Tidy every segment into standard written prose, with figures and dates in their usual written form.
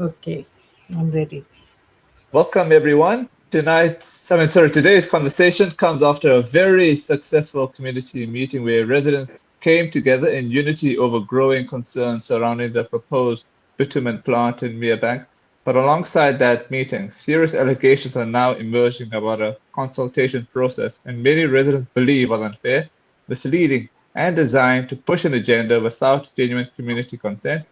Okay, I'm ready. Welcome, everyone. Today's conversation comes after a very successful community meeting where residents came together in unity over growing concerns surrounding the proposed bitumen plant in Merebank. But alongside that meeting, serious allegations are now emerging about a consultation process, and many residents believe was unfair, misleading, and designed to push an agenda without genuine community consent.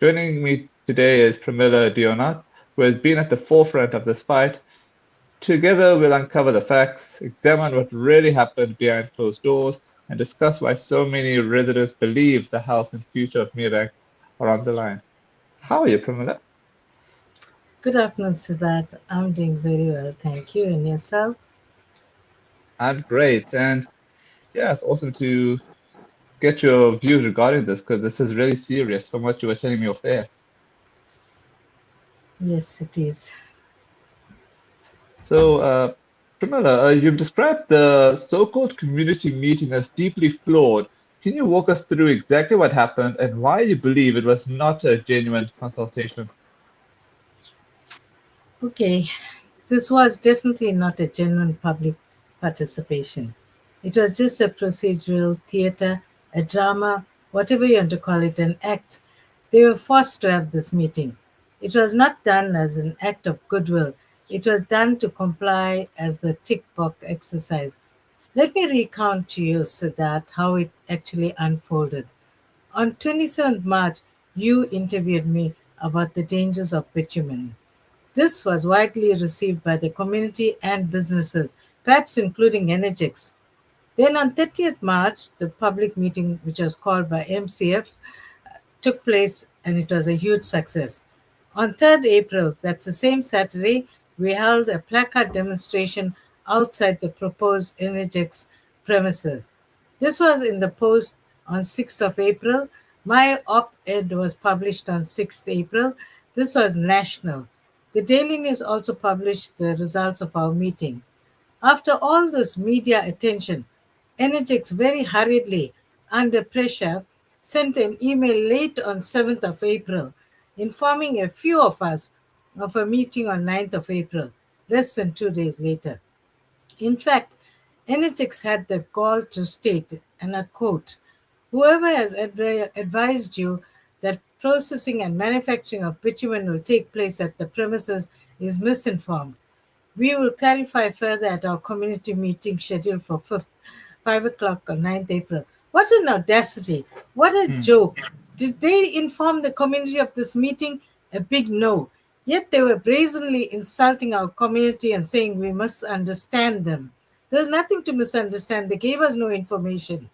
Joining me today is Premila Deonath, who has been at the forefront of this fight. Together, we'll uncover the facts, examine what really happened behind closed doors, and discuss why so many residents believe the health and future of Mirbank are on the line. How are you, Premila? Good afternoon, Siddharth. I'm doing very well, thank you. And yourself? I'm great. And yeah, it's awesome to get your views regarding this because this is really serious from what you were telling me off air. Yes, it is. So, Pramila, you've described the so-called community meeting as deeply flawed. Can you walk us through exactly what happened and why you believe it was not a genuine consultation? Okay, this was definitely not a genuine public participation. It was just a procedural theater, a drama, whatever you want to call it, an act. They were forced to have this meeting. It was not done as an act of goodwill. It was done to comply as a tick box exercise. Let me recount to you, Siddharth, how it actually unfolded. On 27th March, you interviewed me about the dangers of bitumen. This was widely received by the community and businesses, perhaps including Energix. Then on 30th March, the public meeting, which was called by MCF, took place and it was a huge success. On 3rd April, that's the same Saturday, we held a placard demonstration outside the proposed Energix premises. This was in the Post on 6th of April. My op ed was published on 6th April. This was national. The Daily News also published the results of our meeting. After all this media attention, Energix very hurriedly, under pressure, sent an email late on 7th of April informing a few of us of a meeting on 9th of April, less than 2 days later. In fact, Energix had the gall to state, and I quote, whoever has advised you that processing and manufacturing of bitumen will take place at the premises is misinformed. We will clarify further at our community meeting scheduled for 5 o'clock on 9th April. What an audacity! What a Hmm. joke! Did they inform the community of this meeting? A big no. Yet they were brazenly insulting our community and saying we must understand them. There's nothing to misunderstand. They gave us no information.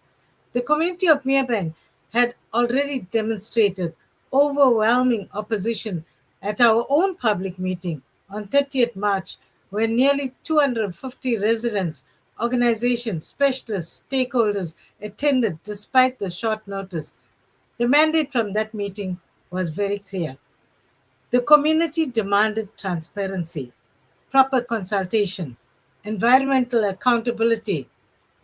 The community of Merebank had already demonstrated overwhelming opposition at our own public meeting on 30th March, where nearly 250 residents, organizations, specialists, stakeholders attended despite the short notice. The mandate from that meeting was very clear. The community demanded transparency, proper consultation, environmental accountability,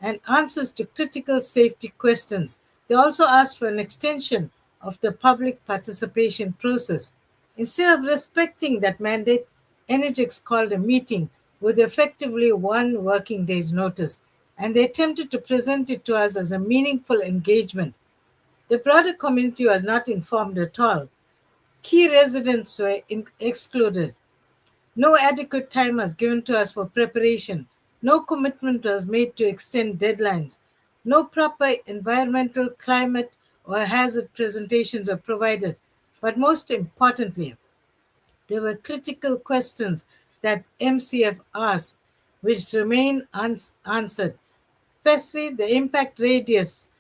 and answers to critical safety questions. They also asked for an extension of the public participation process. Instead of respecting that mandate, Energix called a meeting with effectively one working day's notice, and they attempted to present it to us as a meaningful engagement. The broader community was not informed at all. Key residents were excluded. No adequate time was given to us for preparation. No commitment was made to extend deadlines. No proper environmental, climate, or hazard presentations were provided. But most importantly, there were critical questions that MCF asked which remain unanswered. Firstly, the impact radius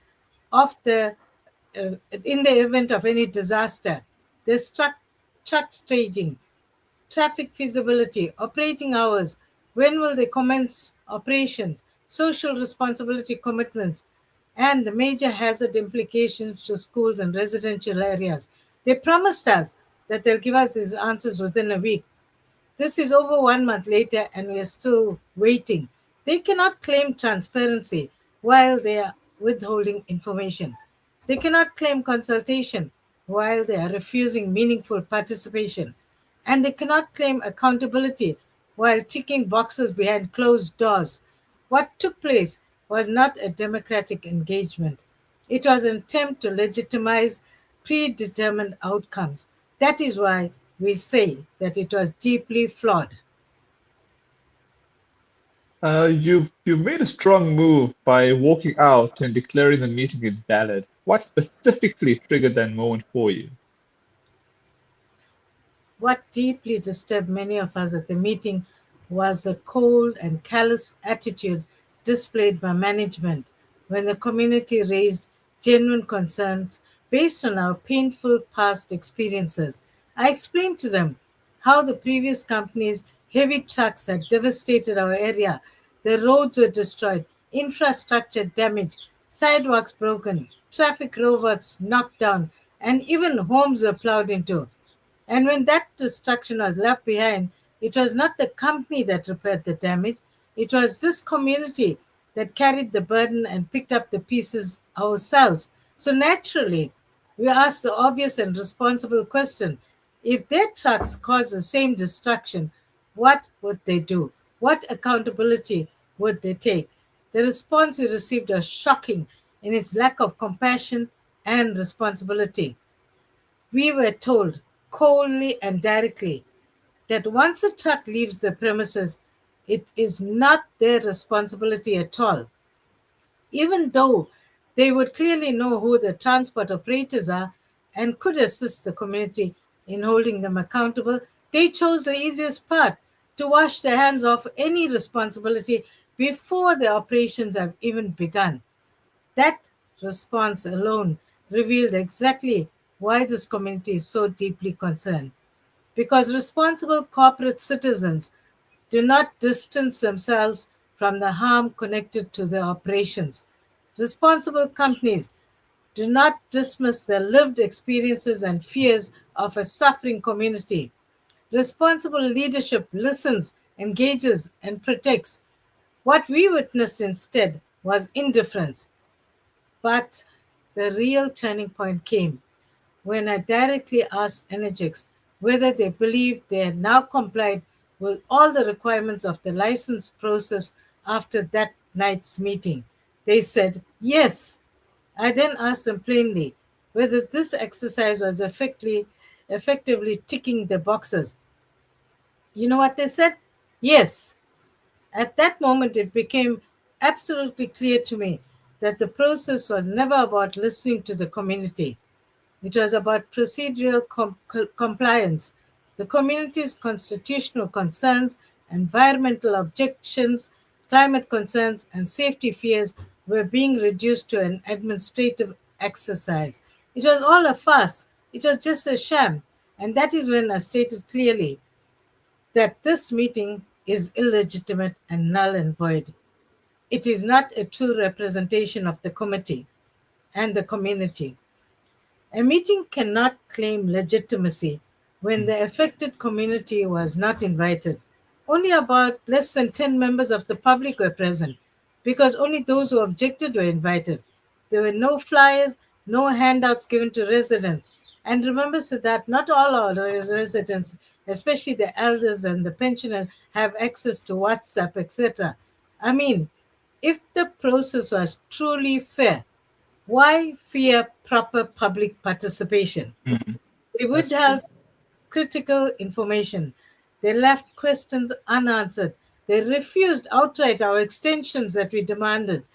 of the in the event of any disaster, the truck staging, traffic feasibility, operating hours, when will they commence operations, social responsibility commitments, and the major hazard implications to schools and residential areas. They promised us that they'll give us these answers within a week. This is over 1 month later, and we are still waiting. They cannot claim transparency while they are withholding information. They cannot claim consultation while they are refusing meaningful participation. and they cannot claim accountability while ticking boxes behind closed doors. What took place was not a democratic engagement. It was an attempt to legitimize predetermined outcomes. That is why we say that it was deeply flawed. You've made a strong move by walking out and declaring the meeting invalid. What specifically triggered that moment for you? What deeply disturbed many of us at the meeting was the cold and callous attitude displayed by management when the community raised genuine concerns based on our painful past experiences. I explained to them how the previous company's heavy trucks had devastated our area. The roads were destroyed, infrastructure damaged, sidewalks broken, traffic robots knocked down, and even homes were plowed into. And when that destruction was left behind, it was not the company that repaired the damage, it was this community that carried the burden and picked up the pieces ourselves. So naturally, we asked the obvious and responsible question: if their trucks caused the same destruction, what would they do? What accountability would they take? The response we received was shocking in its lack of compassion and responsibility. We were told coldly and directly that once a truck leaves the premises, it is not their responsibility at all. Even though they would clearly know who the transport operators are and could assist the community in holding them accountable, they chose the easiest path to wash their hands of any responsibility before the operations have even begun. That response alone revealed exactly why this community is so deeply concerned. Because responsible corporate citizens do not distance themselves from the harm connected to their operations. Responsible companies do not dismiss the lived experiences and fears of a suffering community. Responsible leadership listens, engages, and protects. What we witnessed instead was indifference. But the real turning point came when I directly asked Energix whether they believed they had now complied with all the requirements of the license process after that night's meeting. They said yes. I then asked them plainly whether this exercise was effectively ticking the boxes. You know what they said? Yes. At that moment, it became absolutely clear to me that the process was never about listening to the community. It was about procedural compliance. The community's constitutional concerns, environmental objections, climate concerns, and safety fears were being reduced to an administrative exercise. It was all a farce. It was just a sham. And that is when I stated clearly that this meeting is illegitimate and null and void. It is not a true representation of the committee and the community. A meeting cannot claim legitimacy when the affected community was not invited. Only about less than 10 members of the public were present because only those who objected were invited. There were no flyers, no handouts given to residents. And remember sir, that not all our residents, especially the elders and the pensioners, have access to WhatsApp, etc. I mean, if the process was truly fair, why fear proper public participation? Mhm. They That's would true. have critical information. They left questions unanswered. They refused outright our extensions that we demanded.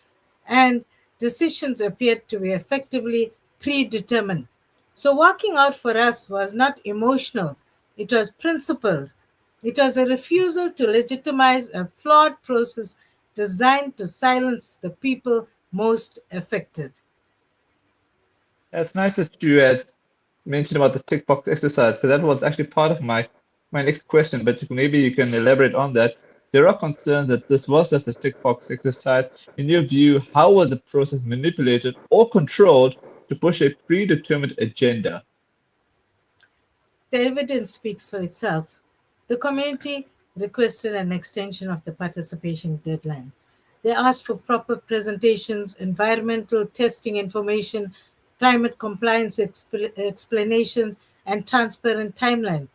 And decisions appeared to be effectively predetermined. So walking out for us was not emotional, it was principled. It was a refusal to legitimize a flawed process designed to silence the people most affected. That's nice that you had mentioned about the tick box exercise, because that was actually part of my next question, but maybe you can elaborate on that. There are concerns that this was just a tick box exercise. In your view, how was the process manipulated or controlled to push a predetermined agenda? The evidence speaks for itself. The community requested an extension of the participation deadline. They asked for proper presentations, environmental testing information, climate compliance explanations, and transparent timeline.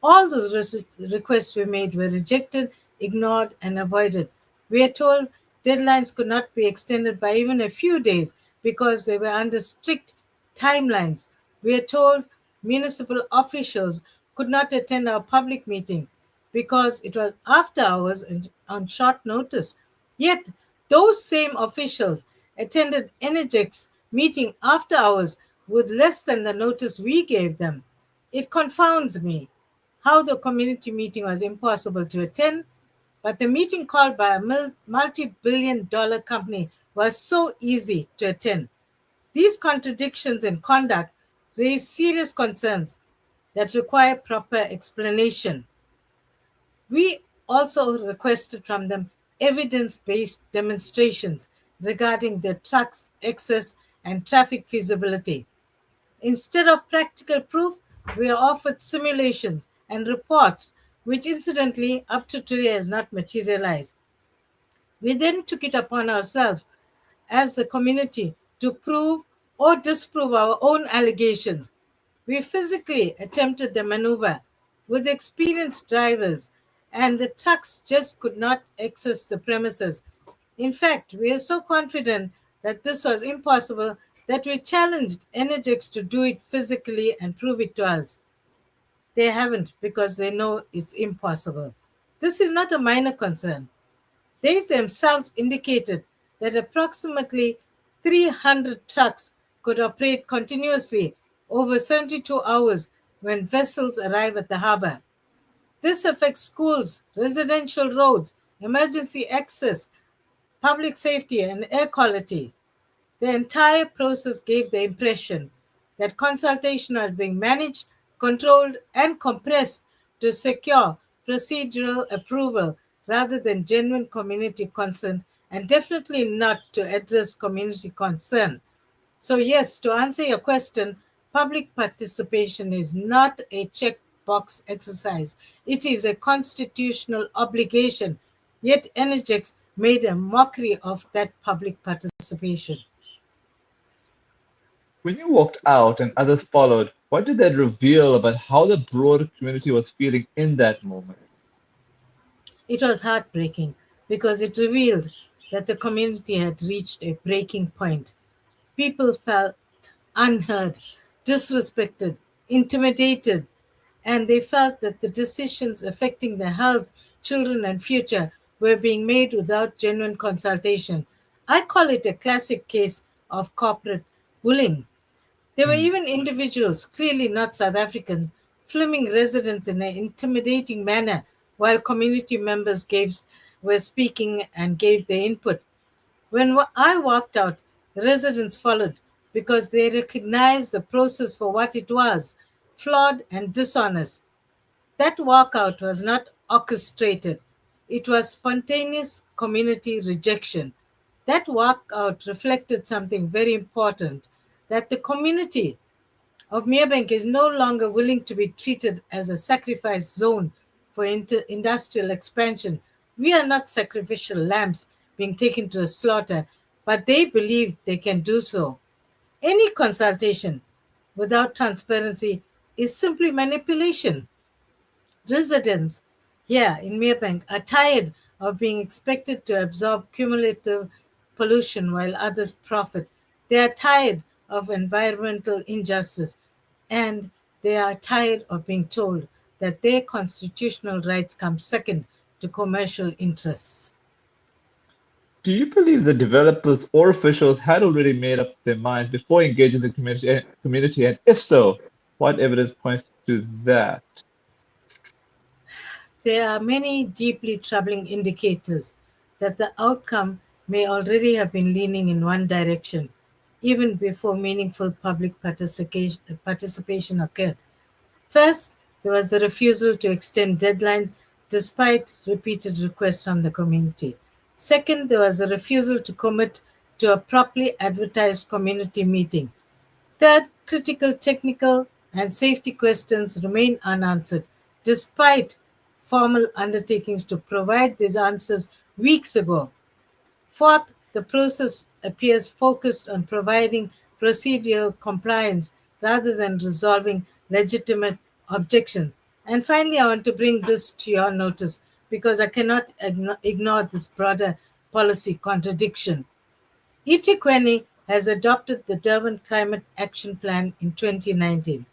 All those requests we made were rejected, ignored, and avoided. We are told deadlines could not be extended by even a few days because they were under strict timelines. We are told municipal officials could not attend our public meeting because it was after hours and on short notice. Yet, those same officials attended Energex meeting after hours with less than the notice we gave them. It confounds me how the community meeting was impossible to attend, but the meeting called by a multi-billion-dollar company was so easy to attend. These contradictions in conduct raise serious concerns that require proper explanation. We also requested from them evidence based demonstrations regarding the truck's excess and traffic feasibility. Instead of practical proof, we are offered simulations and reports, which incidentally up to today has not materialized. We then took it upon ourselves as a community to prove or disprove our own allegations. We physically attempted the maneuver with experienced drivers, and the trucks just could not access the premises. In fact, we are so confident that this was impossible that we challenged Energex to do it physically and prove it to us. They haven't because they know it's impossible. This is not a minor concern. They themselves indicated that approximately 300 trucks could operate continuously over 72 hours when vessels arrive at the harbor. This affects schools, residential roads, emergency access, public safety, and air quality. The entire process gave the impression that consultation was being managed, controlled, and compressed to secure procedural approval rather than genuine community consent, and definitely not to address community concern. So, yes, to answer your question, public participation is not a checkbox exercise, it is a constitutional obligation. Yet, Energex made a mockery of that public participation. When you walked out and others followed, what did that reveal about how the broader community was feeling in that moment? It was heartbreaking because it revealed that the community had reached a breaking point. People felt unheard, disrespected, intimidated, and they felt that the decisions affecting their health, children, and future were being made without genuine consultation. I call it a classic case of corporate bullying. There were Hmm. even individuals, clearly not South Africans, filming residents in an intimidating manner while community members were speaking and gave their input. When I walked out, residents followed because they recognized the process for what it was, flawed and dishonest. That walkout was not orchestrated, it was spontaneous community rejection. That walkout reflected something very important, that the community of Merebank is no longer willing to be treated as a sacrifice zone for industrial expansion. We are not sacrificial lambs being taken to the slaughter, but they believe they can do so. Any consultation without transparency is simply manipulation. Residents here in Merebank are tired of being expected to absorb cumulative pollution while others profit. They are tired of environmental injustice, and they are tired of being told that their constitutional rights come second to commercial interests. Do you believe the developers or officials had already made up their mind before engaging the community? And if so, what evidence points to that? There are many deeply troubling indicators that the outcome may already have been leaning in one direction, even before meaningful public participation occurred. First, there was the refusal to extend deadlines despite repeated requests from the community. Second, there was a refusal to commit to a properly advertised community meeting. Third, critical technical and safety questions remain unanswered, despite formal undertakings to provide these answers weeks ago. Fourth, the process appears focused on providing procedural compliance rather than resolving legitimate objections. And finally, I want to bring this to your notice because I cannot ignore this broader policy contradiction. eThekwini has adopted the Durban Climate Action Plan in 2019,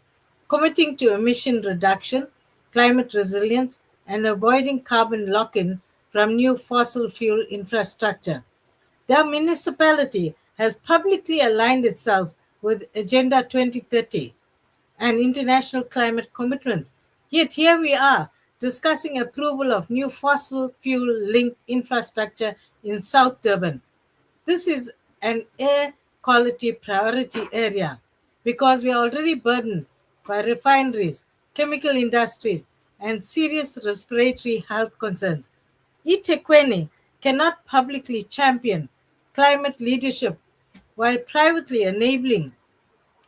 committing to emission reduction, climate resilience, and avoiding carbon lock in from new fossil fuel infrastructure. The municipality has publicly aligned itself with Agenda 2030 and international climate commitments. Yet here we are discussing approval of new fossil fuel linked infrastructure in South Durban. This is an air quality priority area because we are already burdened by refineries, chemical industries, and serious respiratory health concerns. eThekwini cannot publicly champion climate leadership while privately enabling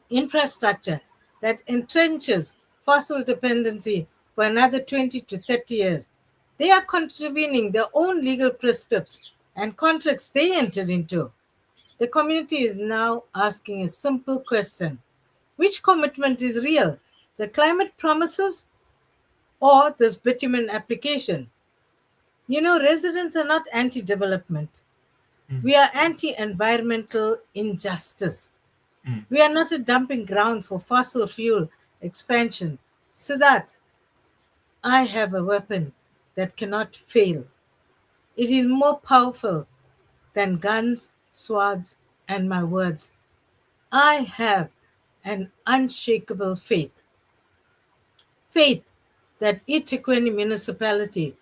infrastructure that entrenches fossil dependency for another 20 to 30 years. They are contravening their own legal prescripts and contracts they entered into. The community is now asking a simple question: which commitment is real? The climate promises or this bitumen application? Residents are not anti development, Mm, we are anti environmental injustice. mm, We are not a dumping ground for fossil fuel expansion. Siddharth, I have a weapon that cannot fail. It is more powerful than guns, swords, and my words. I have an unshakable faith. Faith that eThekwini municipality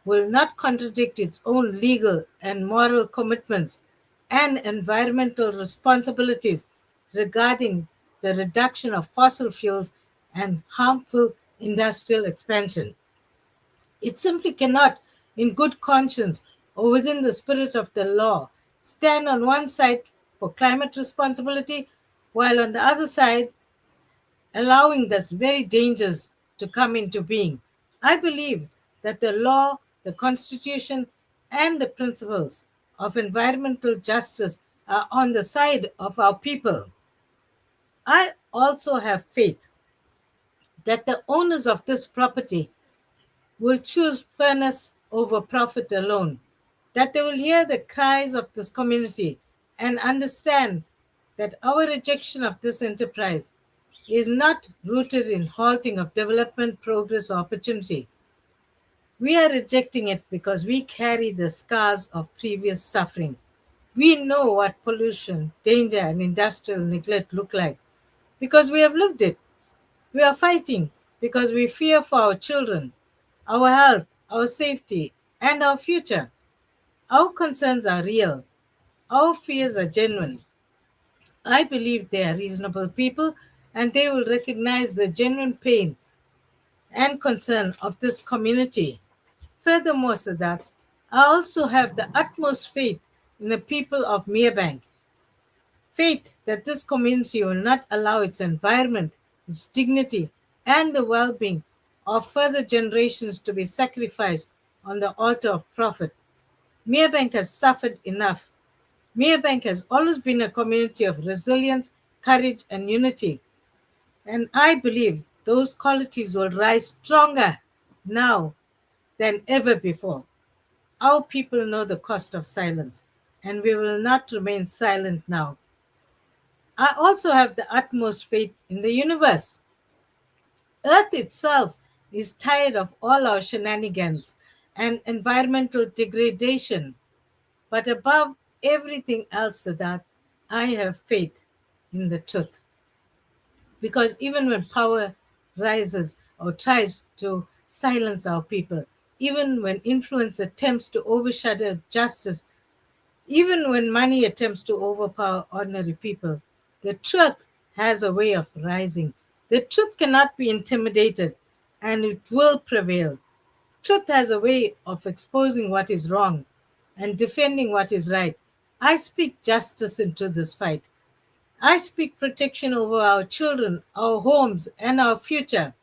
will not contradict its own legal and moral commitments and environmental responsibilities regarding the reduction of fossil fuels and harmful industrial expansion. It simply cannot, in good conscience or within the spirit of the law, stand on one side for climate responsibility while on the other side allowing these very dangers to come into being. I believe that the law, the constitution, and the principles of environmental justice are on the side of our people. I also have faith that the owners of this property will choose fairness over profit alone, that they will hear the cries of this community and understand that our rejection of this enterprise is not rooted in halting of development, progress, or opportunity. We are rejecting it because we carry the scars of previous suffering. We know what pollution, danger, and industrial neglect look like because we have lived it. We are fighting because we fear for our children, our health, our safety, and our future. Our concerns are real. Our fears are genuine. I believe they are reasonable people and they will recognize the genuine pain and concern of this community. Furthermore, Sadat, I also have the utmost faith in the people of Merebank. Faith that this community will not allow its environment, its dignity, and the well being of further generations to be sacrificed on the altar of profit. Merebank has suffered enough. Merebank has always been a community of resilience, courage, and unity. And I believe those qualities will rise stronger now than ever before. Our people know the cost of silence, and we will not remain silent now. I also have the utmost faith in the universe. Earth itself is tired of all our shenanigans and environmental degradation. But above everything else, Siddharth, I have faith in the truth. Because even when power rises or tries to silence our people, even when influence attempts to overshadow justice, even when money attempts to overpower ordinary people, the truth has a way of rising. The truth cannot be intimidated and it will prevail. Truth has a way of exposing what is wrong and defending what is right. I speak justice into this fight. I speak protection over our children, our homes, and our future.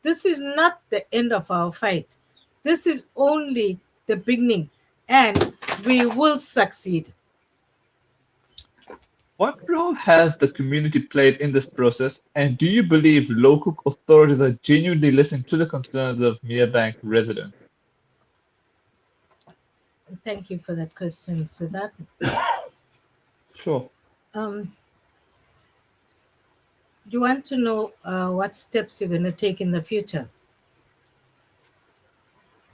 This is not the end of our fight. This is only the beginning, and we will succeed. What role has the community played in this process, and do you believe local authorities are genuinely listening to the concerns of Merebank residents? Thank you for that question, Siddharth. Sure. Um, you want to know what steps you're going to take in the future?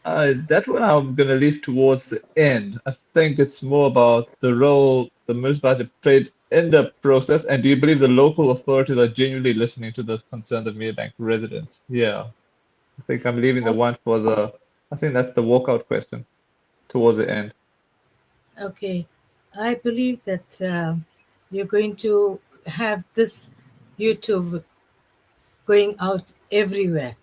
That one I'm going to leave towards the end. I think it's more about the role the municipality played in the process, and do you believe the local authorities are genuinely listening to the concerns of Merebank residents? Yeah, I think I'm leaving the one for the, I think that's the walkout question towards the end. Okay, I believe that you're going to have this YouTube going out everywhere,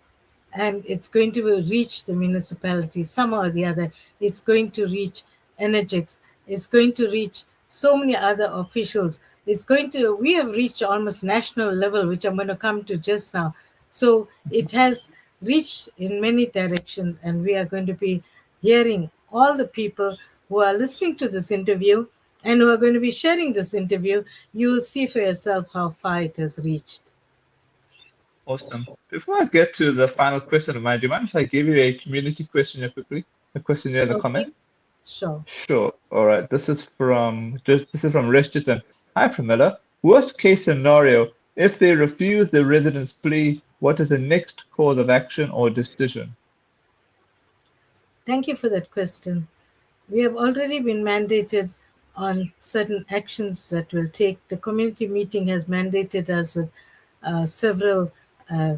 and it's going to reach the municipality somehow or the other. It's going to reach energetics. It's going to reach so many other officials. It's going to, we have reached almost national level, which I'm going to come to just now. So it has reached in many directions, and we are going to be hearing all the people who are listening to this interview and who are going to be sharing this interview. You will see for yourself how far it has reached. Awesome. Before I get to the final question of mine, do you mind if I give you a community questionnaire quickly? A questionnaire in the Okay, comments? sure. Sure. All right. This is from Reshchitan. Hi, Premila. Worst case scenario, if they refuse the resident's plea, what is the next course of action or decision? Thank you for that question. We have already been mandated on certain actions that will take. The community meeting has mandated us with several uh,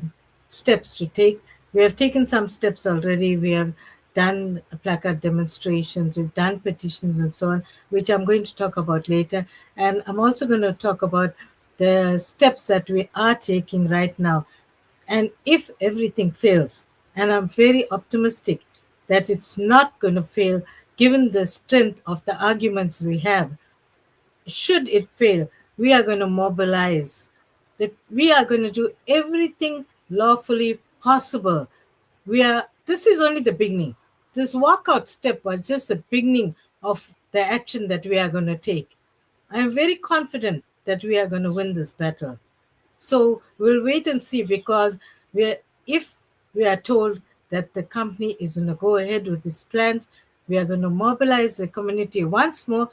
steps to take. We have taken some steps already. We have done placard demonstrations, we've done petitions and so on, which I'm going to talk about later. And I'm also going to talk about the steps that we are taking right now. And if everything fails, and I'm very optimistic that it's not going to fail given the strength of the arguments we have, should it fail, we are going to mobilize. That we are going to do everything lawfully possible. This is only the beginning. This walkout step was just the beginning of the action that we are going to take. I am very confident that we are going to win this battle. So we'll wait and see, because if we are told that the company is going to go ahead with its plans, we are going to mobilize the community once more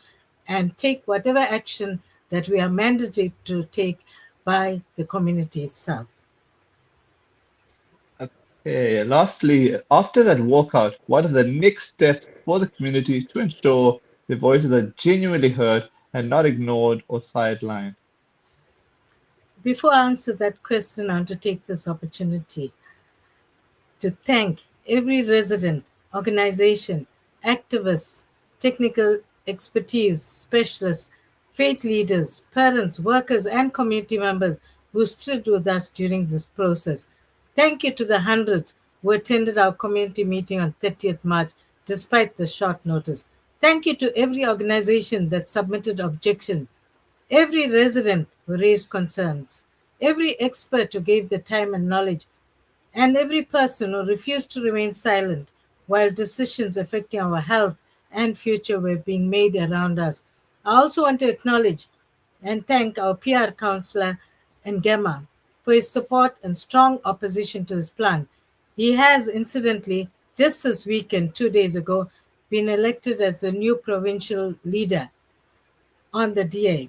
and take whatever action that we are mandated to take by the community itself. Okay. Lastly, after that walkout, what are the next steps for the community to ensure their voices are genuinely heard and not ignored or sidelined? Before I answer that question, I want to take this opportunity to thank every resident, organization, activists, technical expertise, specialists, faith leaders, parents, workers, and community members who stood with us during this process. Thank you to the hundreds who attended our community meeting on 30th March despite the short notice. Thank you to every organization that submitted objections, every resident who raised concerns, every expert who gave the time and knowledge, and every person who refused to remain silent while decisions affecting our health and future were being made around us. I also want to acknowledge and thank our PR counselor Ngema for his support and strong opposition to this plan. He has, incidentally, just this weekend, 2 days ago, been elected as the new provincial leader on the DA.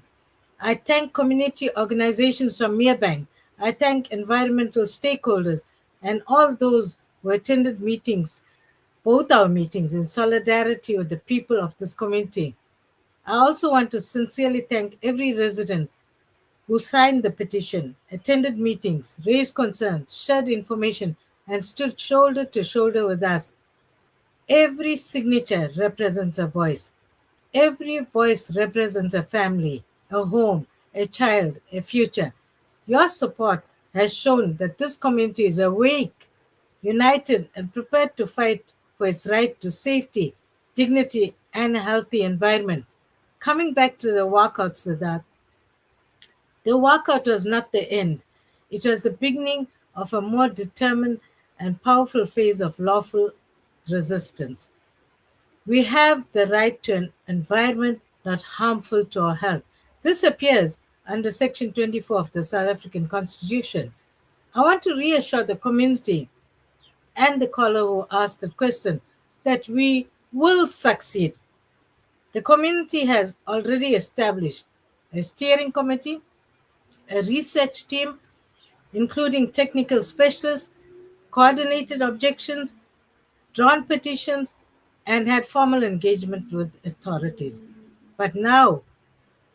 I thank community organizations from Merebank. I thank environmental stakeholders and all those who attended meetings, both our meetings, in solidarity with the people of this community. I also want to sincerely thank every resident who signed the petition, attended meetings, raised concerns, shared information, and stood shoulder to shoulder with us. Every signature represents a voice. Every voice represents a family, a home, a child, a future. Your support has shown that this community is awake, united, and prepared to fight for its right to safety, dignity, and a healthy environment. Coming back to the walkout, Siddharth, the walkout was not the end. It was the beginning of a more determined and powerful phase of lawful resistance. We have the right to an environment not harmful to our health. This appears under Section 24 of the South African Constitution. I want to reassure the community and the caller who asked the question that we will succeed. The community has already established a steering committee, a research team, including technical specialists, coordinated objections, drawn petitions, and had formal engagement with authorities. But now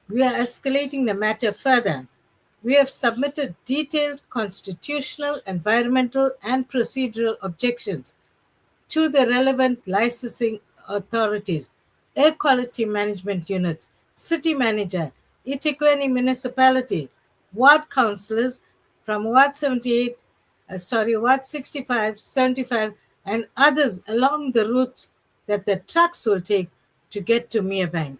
we are escalating the matter further. We have submitted detailed constitutional, environmental, and procedural objections to the relevant licensing authorities, air quality management units, city manager, eThekwini municipality, ward councillors from Ward 65, 75, and others along the routes that the trucks will take to get to Merebank.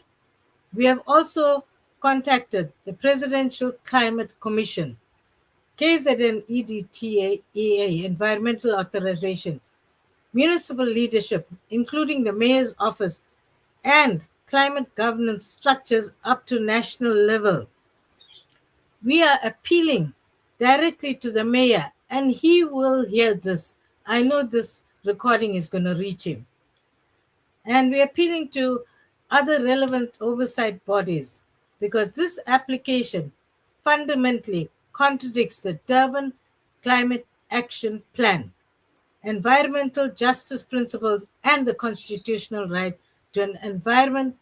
We have also contacted the Presidential Climate Commission, KZN EDTA Environmental Authorization, municipal leadership, including the mayor's office, and climate governance structures up to national level. We are appealing directly to the mayor, and he will hear this. I know this recording is going to reach him. And we're appealing to other relevant oversight bodies because this application fundamentally contradicts the Durban Climate Action Plan, environmental justice principles, and the constitutional right to an environment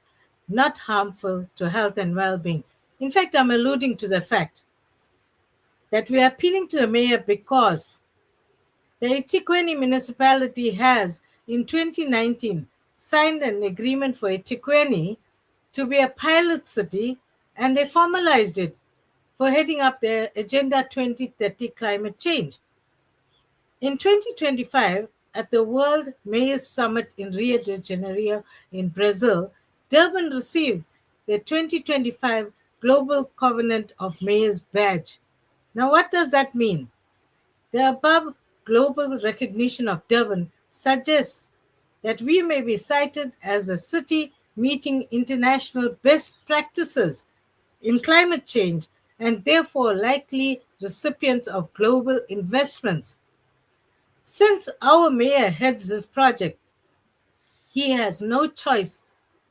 not harmful to health and well being. In fact, I'm alluding to the fact that we are appealing to the mayor because the eThekwini municipality has, in 2019, signed an agreement for eThekwini to be a pilot city, and they formalized it for heading up their Agenda 2030 climate change. In 2025, at the World Mayors Summit in Rio de Janeiro in Brazil, Durban received the 2025 Global Covenant of Mayors badge. Now, what does that mean? The above global recognition of Durban suggests that we may be cited as a city meeting international best practices in climate change and therefore likely recipients of global investments. Since our mayor heads this project, he has no choice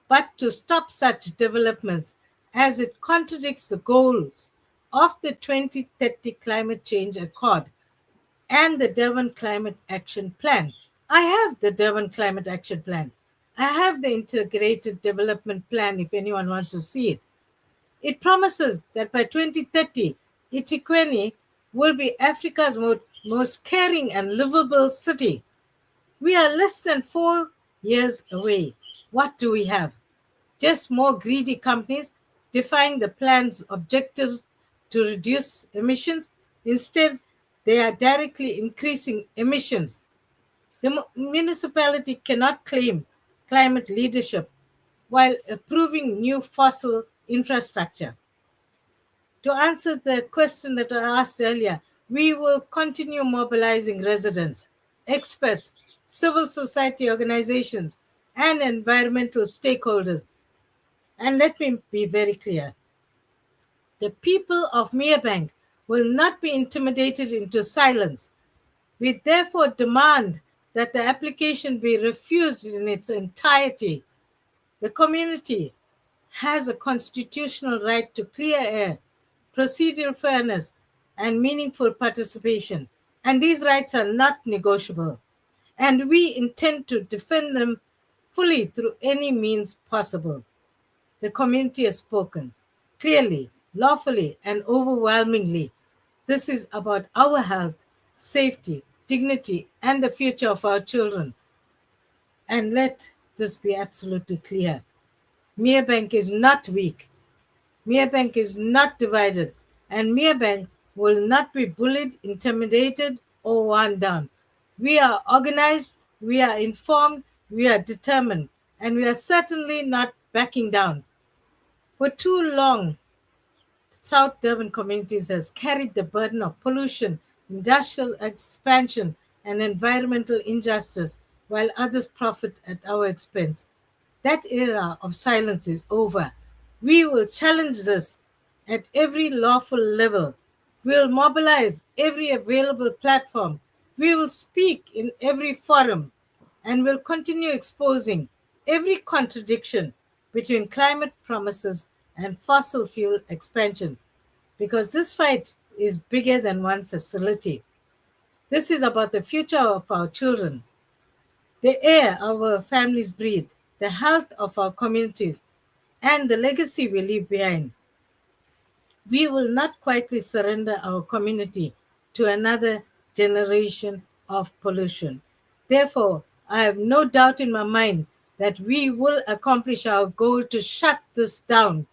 but to stop such developments as it contradicts the goals of the 2030 Climate Change Accord and the Durban Climate Action Plan. I have the Durban Climate Action Plan. I have the Integrated Development Plan if anyone wants to see it. It promises that by 2030, eThekwini will be Africa's most caring and livable city. We are less than 4 years away. What do we have? Just more greedy companies defying the plan's objectives to reduce emissions. Instead, they are directly increasing emissions. The municipality cannot claim climate leadership while approving new fossil infrastructure. To answer the question that I asked earlier, we will continue mobilizing residents, experts, civil society organizations, and environmental stakeholders. And let me be very clear. The people of Merebank will not be intimidated into silence. We therefore demand that the application be refused in its entirety. The community has a constitutional right to clear air, procedural fairness, and meaningful participation, and these rights are not negotiable. And we intend to defend them fully through any means possible. The community has spoken clearly, lawfully, and overwhelmingly. This is about our health, safety, dignity, and the future of our children. And let this be absolutely clear. Merebank is not weak. Merebank is not divided. And Merebank will not be bullied, intimidated, or worn down. We are organized, we are informed, we are determined, and we are certainly not backing down. For too long, South Durban communities has carried the burden of pollution, industrial expansion, and environmental injustice, while others profit at our expense. That era of silence is over. We will challenge this at every lawful level. We will mobilize every available platform. We will speak in every forum and will continue exposing every contradiction between climate promises and fossil fuel expansion because this fight is bigger than one facility. This is about the future of our children, the air our families breathe, the health of our communities, and the legacy we leave behind. We will not quietly surrender our community to another generation of pollution. Therefore, I have no doubt in my mind that we will accomplish our goal to shut this down.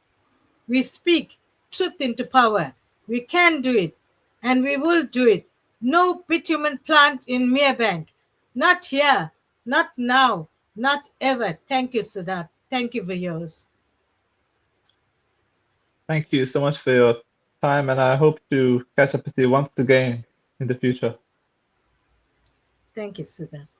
We speak truth into power. We can do it, and we will do it. No bitumen plant in Merebank. Not here, not now, not ever. Thank you, Siddharth. Thank you for yours. Thank you so much for your time, and I hope to catch up with you once again in the future. Thank you, Siddharth.